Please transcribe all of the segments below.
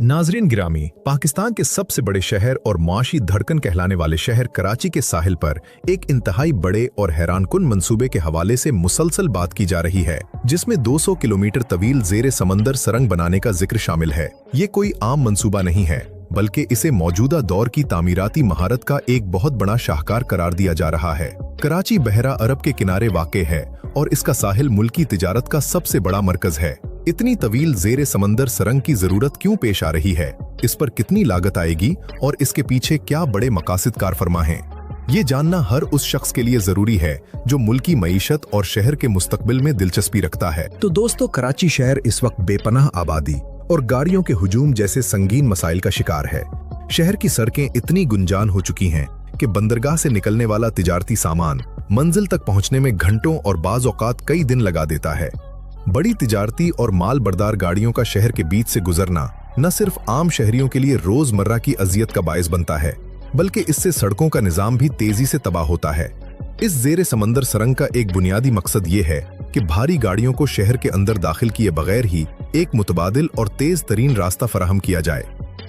नाजरीन गिरामी, पाकिस्तान के सबसे बड़े शहर और मुआशी धड़कन कहलाने वाले शहर कराची के साहिल पर एक इंतहाई बड़े और हैरानकुन मंसूबे के हवाले से मुसलसल बात की जा रही है, जिसमें 200 किलोमीटर तवील ज़ेरे समंदर सुरंग बनाने का जिक्र शामिल है। ये कोई आम मंसूबा नहीं है, बल्कि इसे मौजूदा दौर की तामीराती महारत का एक बहुत बड़ा शाहकार करार दिया जा रहा है। कराची बहरा अरब के किनारे वाक़े है और इसका साहिल मुल्की तिजारत का सबसे बड़ा मरकज है। इतनी तवील ज़ेरे समंदर सुरंग की जरूरत क्यों पेश आ रही है, इस पर कितनी लागत आएगी और इसके पीछे क्या बड़े मकासद कारफरमा हैं, ये जानना हर उस शख्स के लिए जरूरी है जो मुल्की मईशत और शहर के मुस्तकबिल में दिलचस्पी रखता है। तो दोस्तों, कराची शहर इस वक्त बेपनाह आबादी और गाड़ियों के हुजूम जैसे संगीन मसाइल का शिकार है। शहर की सड़कें इतनी गुंजान हो चुकी हैं कि बंदरगाह से निकलने वाला तिजारती सामान मंजिल तक पहुंचने में घंटों और बाज़ औक़ात कई दिन लगा देता है। बड़ी तिजारती और माल बरदार गाड़ियों का शहर के बीच से गुजरना न सिर्फ आम शहरियों के लिए रोजमर्रा की अजियत का बायस बनता है, बल्कि इससे सड़कों का निजाम भी तेजी से तबाह होता है। इस ज़ेरे समंदर सुरंग का एक बुनियादी मकसद ये है कि भारी गाड़ियों को शहर के अंदर दाखिल किए बगैर ही एक मुतबादिल और तेज तरीन रास्ता फराहम किया जाए।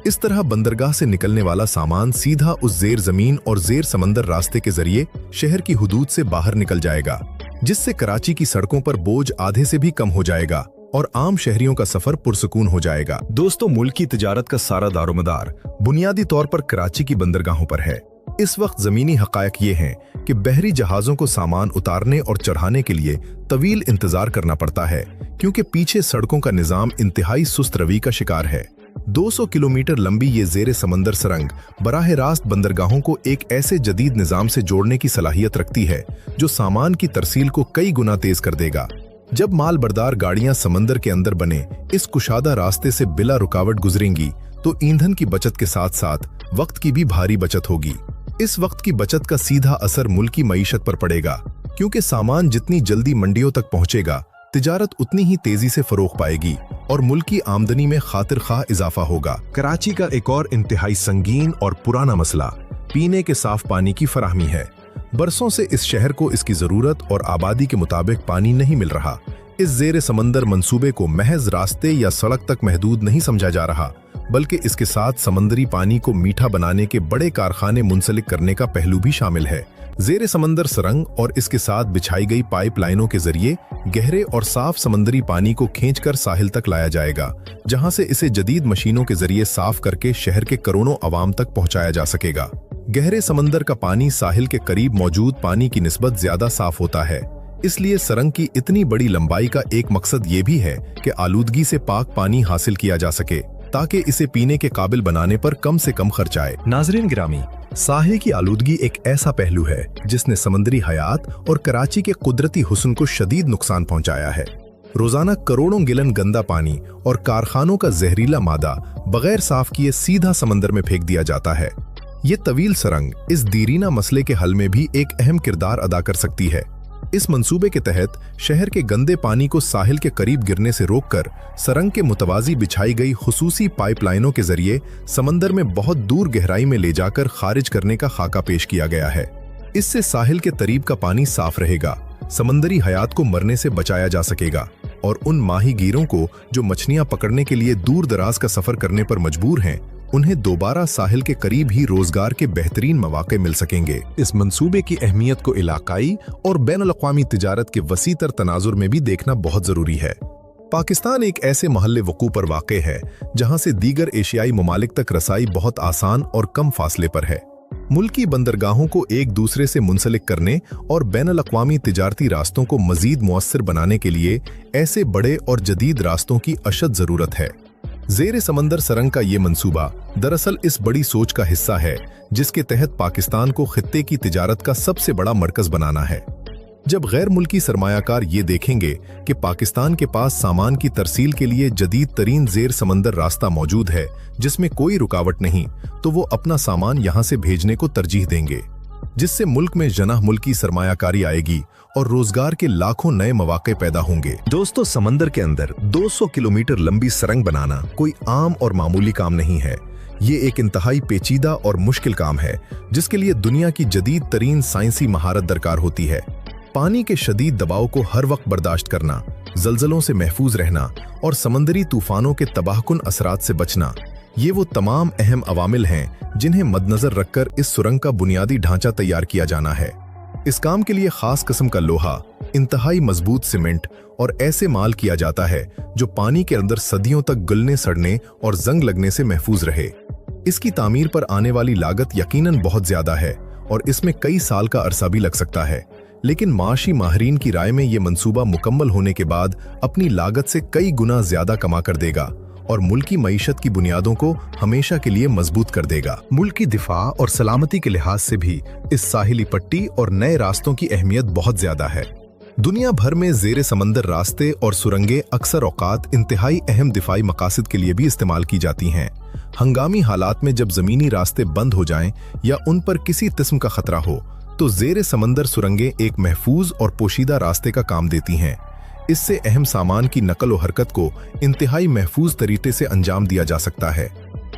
इस तरह बंदरगाह से निकलने वाला सामान सीधा उस ज़ेर जमीन और ज़ेर समंदर रास्ते के जरिए शहर की हुदूद से बाहर निकल जाएगा, जिससे कराची की सड़कों पर बोझ आधे से भी कम हो जाएगा और आम शहरियों का सफर पुरसुकून हो जाएगा। दोस्तों, मुल्की तिजारत का सारा दारोमदार बुनियादी तौर पर कराची की बंदरगाहों पर है। इस वक्त जमीनी हकायक ये हैं कि बहरी जहाजों को सामान उतारने और चढ़ाने के लिए तवील इंतजार करना पड़ता है, क्योंकि पीछे सड़कों का निजाम इंतहाई सुस्त रवी का शिकार है। 200 किलोमीटर लंबी ये ज़ेरे समंदर सुरंग बराह रास्त बंदरगाहों को एक ऐसे जदीद निजाम से जोड़ने की सलाहियत रखती है जो सामान की तरसील को कई गुना तेज कर देगा। जब माल बरदार गाड़ियां समंदर के अंदर बने इस कुशादा रास्ते से बिला रुकावट गुजरेंगी तो ईंधन की बचत के साथ साथ वक्त की भी भारी बचत होगी। इस वक्त की बचत का सीधा असर मुल्की मईशत पर पड़ेगा, क्योंकि सामान जितनी जल्दी मंडियों तक पहुंचेगा, तिजारत उतनी ही तेजी से फरोख पाएगी और मुल्क की आमदनी में खातिर खाह इजाफा होगा। कराची का एक और इंतहाई संगीन और पुराना मसला पीने के साफ पानी की फराहमी है। बरसों से इस शहर को इसकी जरूरत और आबादी के मुताबिक पानी नहीं मिल रहा। इस ज़ेरे समंदर मंसूबे को महज रास्ते या सड़क तक महदूद नहीं समझा जा रहा, बल्कि इसके साथ समंदरी पानी को मीठा बनाने के बड़े कारखाने मुंसलिक करने का पहलू भी शामिल है। ज़ेरे समंदर सुरंग और इसके साथ बिछाई गई पाइप लाइनों के जरिए गहरे और साफ समंदरी पानी को खींचकर साहिल तक लाया जाएगा, जहां से इसे जदीद मशीनों के जरिए साफ करके शहर के करोड़ों आवाम तक पहुंचाया जा सकेगा। गहरे समंदर का पानी साहिल के करीब मौजूद पानी की निस्बत ज्यादा साफ होता है, इसलिए सुरंग की इतनी बड़ी लंबाई का एक मकसद ये भी है कि आलूदगी से पाक पानी हासिल किया जा सके, ताकि इसे पीने के काबिल बनाने पर कम से कम खर्च आए। नाजरीन गिरामी, साहिल की आलूदगी एक ऐसा पहलू है जिसने समंदरी हयात और कराची के कुदरती हुस्न को शदीद नुकसान पहुंचाया है। रोजाना करोड़ों गिलन गंदा पानी और कारखानों का जहरीला मादा बगैर साफ किए सीधा समंदर में फेंक दिया जाता है। ये तवील सुरंग इस दीरीना मसले के हल में भी एक अहम किरदार अदा कर सकती है। इस मंसूबे के तहत शहर के गंदे पानी को साहिल के करीब गिरने से रोककर सुरंग के मुतवाजी बिछाई गई खुसूसी पाइपलाइनों के जरिए समंदर में बहुत दूर गहराई में ले जाकर खारिज करने का खाका पेश किया गया है। इससे साहिल के करीब का पानी साफ रहेगा, समंदरी हयात को मरने से बचाया जा सकेगा और उन माहीगीरों को जो मछलियां पकड़ने के लिए दूर दराज का सफर करने पर मजबूर हैं, उन्हें दोबारा साहिल के करीब ही रोजगार के बेहतरीन मौके मिल सकेंगे। इस मंसूबे की अहमियत को इलाकाई और बैनुल-अक़वामी तिजारत के वसी तर तनाजुर में भी देखना बहुत जरूरी है। पाकिस्तान एक ऐसे महल्ले वकू पर वाक़े है जहां से दीगर एशियाई ममालिक तक रसाई बहुत आसान और कम फासले पर है। मुल्की बंदरगाहों को एक दूसरे से मुंसलिक करने और बैनुल-अक़वामी तिजारती रास्तों को मजीद मुअस्सर बनाने के लिए ऐसे बड़े और जदीद रास्तों की अशद जरूरत है। ज़ेरे समंदर सुरंग का ये मंसूबा दरअसल इस बड़ी सोच का हिस्सा है, जिसके तहत पाकिस्तान को खित्ते की तिजारत का सबसे बड़ा मरकज बनाना है। जब गैर मुल्की सरमायाकार ये देखेंगे कि पाकिस्तान के पास सामान की तरसील के लिए जदीद तरीन ज़ेर समंदर रास्ता मौजूद है जिसमें कोई रुकावट नहीं, तो वो अपना सामान यहाँ से भेजने को तरजीह देंगे, जिससे मुल्क में जनाह मुल्की सरमायाकारी आएगी और रोजगार के लाखों नए मौके पैदा होंगे। दोस्तों, समंदर के अंदर 200 किलोमीटर लंबी सुरंग बनाना कोई आम और मामूली काम नहीं है। ये एक इंतहाई पेचीदा और मुश्किल काम है, जिसके लिए दुनिया की जदीद तरीन साइंसी महारत दरकार होती है। पानी के शदीद दबाव को हर वक्त बर्दाश्त करना, जल्जलों से महफूज रहना और समंदरी तूफानों के तबाहकुन असरात से बचना, ये वो तमाम अहम अवामिल हैं जिन्हें मद्देनजर रखकर इस सुरंग का बुनियादी ढांचा तैयार किया जाना है। इस काम के लिए खास किस्म का लोहा, इंतहाई मजबूत सीमेंट और ऐसे माल किया जाता है जो पानी के अंदर सदियों तक गलने, सड़ने और जंग लगने से महफूज रहे। इसकी तामीर पर आने वाली लागत यकीनन बहुत ज्यादा है और इसमें कई साल का अरसा भी लग सकता है, लेकिन माशी माहिरीन की राय में ये मंसूबा मुकम्मल होने के बाद अपनी लागत से कई गुना ज्यादा कमा कर देगा और मुल्की मईशत की बुनियादों को हमेशा के लिए मजबूत कर देगा। मुल्की दिफा और सलामती के लिहाज से भी इस साहिली पट्टी और नए रास्तों की अहमियत बहुत ज्यादा है। दुनिया भर में जेरे समंदर रास्ते और सुरंगें अक्सर औकात इंतहाई अहम दिफाई मकासद के लिए भी इस्तेमाल की जाती हैं। हंगामी हालात में जब जमीनी रास्ते बंद हो जाएं या उन पर किसी किस्म का खतरा हो, तो जेरे समंदर सुरंगें एक महफूज और पोशीदा रास्ते का काम देती हैं। इससे अहम सामान की नकल व हरकत को इंतहाई महफूज तरीके से अंजाम दिया जा सकता है।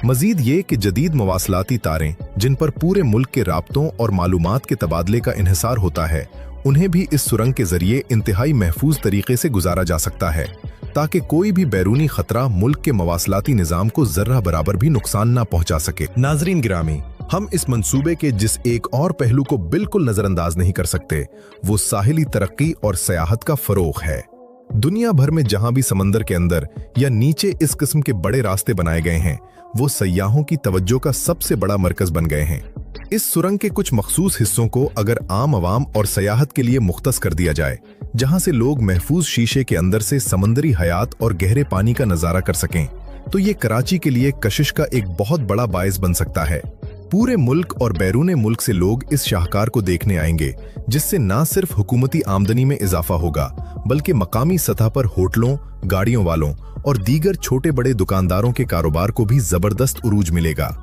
मजीद ये कि जदीद मवासलाती तारें, जिन पर पूरे मुल्क के राब्तों और मालूमात के तबादले का इन्हिसार होता है, उन्हें भी इस सुरंग के जरिए इंतहाई महफूज तरीके से गुजारा जा सकता है, ताकि कोई भी बैरूनी खतरा मुल्क के मवासलाती निजाम को जर्रा बराबर भी नुकसान न पहुंचा सके। नाजरीन गिरामी, हम इस मंसूबे के जिस एक और पहलू को बिल्कुल नजरअंदाज नहीं कर सकते, वो साहिली तरक्की और सयाहत का फरोग है। दुनिया भर में जहां भी समंदर के अंदर या नीचे इस किस्म के बड़े रास्ते बनाए गए हैं, वो सयाहों की तवज्जो का सबसे बड़ा मरकज बन गए हैं। इस सुरंग के कुछ मखसूस हिस्सों को अगर आम आवाम और सयाहत के लिए मुख्तस कर दिया जाए, जहां से लोग महफूज शीशे के अंदर से समंदरी हयात और गहरे पानी का नजारा कर सकें, तो ये कराची के लिए कशिश का एक बहुत बड़ा बायस बन सकता है। पूरे मुल्क और बैरूने मुल्क से लोग इस शाहकार को देखने आएंगे, जिससे न सिर्फ हुकूमती आमदनी में इजाफा होगा, बल्कि मकामी सतह पर होटलों, गाड़ियों वालों और दीगर छोटे बड़े दुकानदारों के कारोबार को भी जबरदस्त उरूज मिलेगा।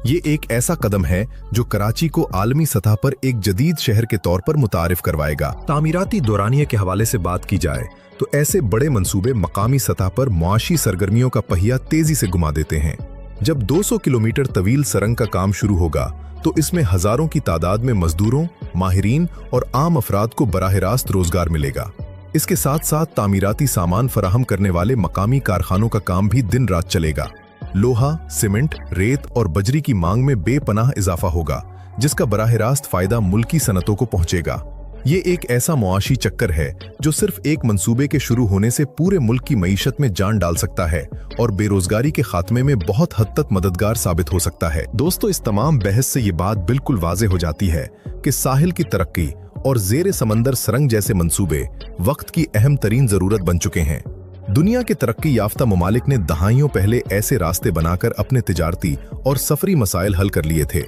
ये एक ऐसा कदम है जो कराची को आलमी सतह पर एक जदीद शहर के तौर पर मुतारिफ करवाएगा। तामीराती दौरानिये के हवाले से बात की जाए तो ऐसे बड़े मंसूबे मकामी सतह पर मुआशी सरगर्मियों का पहिया तेजी से घुमा देते हैं। जब 200 किलोमीटर तवील सुरंग का काम शुरू होगा, तो इसमें हजारों की तादाद में मजदूरों, माहिरीन और आम अफराद को बराह रास्त रोजगार मिलेगा। इसके साथ साथ तामीराती सामान फराहम करने वाले मकामी कारखानों का काम भी दिन रात चलेगा। लोहा, सीमेंट, रेत और बजरी की मांग में बेपनाह इजाफा होगा, जिसका बराह रास्त फायदा मुल्की सनतों को पहुंचेगा। ये एक ऐसा मुआशी चक्कर है जो सिर्फ एक मंसूबे के शुरू होने से पूरे मुल्क की मईशत में जान डाल सकता है और बेरोजगारी के खात्मे में बहुत हद तक मददगार साबित हो सकता है। दोस्तों, इस तमाम बहस से ये बात बिल्कुल वाज़ेह हो जाती है कि साहिल की तरक्की और जेरे समंदर सुरंग जैसे मंसूबे वक्त की अहम तरीन जरूरत बन चुके हैं। दुनिया के तरक्की याफ्ता ममालिक ने दहाइयों पहले ऐसे रास्ते बनाकर अपने तिजारती और सफरी मसाइल हल कर लिए थे।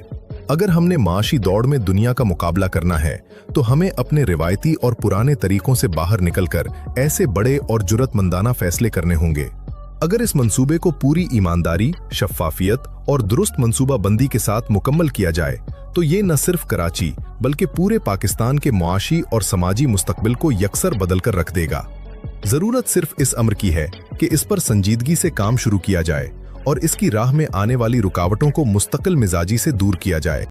अगर हमने माशी दौड़ में दुनिया का मुकाबला करना है, तो हमें अपने रिवायती और पुराने तरीकों से बाहर निकलकर ऐसे बड़े और जुर्रतमंदाना फैसले करने होंगे। अगर इस मंसूबे को पूरी ईमानदारी, शफ़ाफियत और दुरुस्त मंसूबा बंदी के साथ मुकम्मल किया जाए, तो ये न सिर्फ कराची बल्कि पूरे पाकिस्तान के मुआशी और समाजी मुस्तकबिल को यकसर बदल कर रख देगा। जरूरत सिर्फ इस अम्र की है कि इस पर संजीदगी से काम शुरू किया जाए और इसकी राह में आने वाली रुकावटों को मुस्तकिल मिजाजी से दूर किया जाए।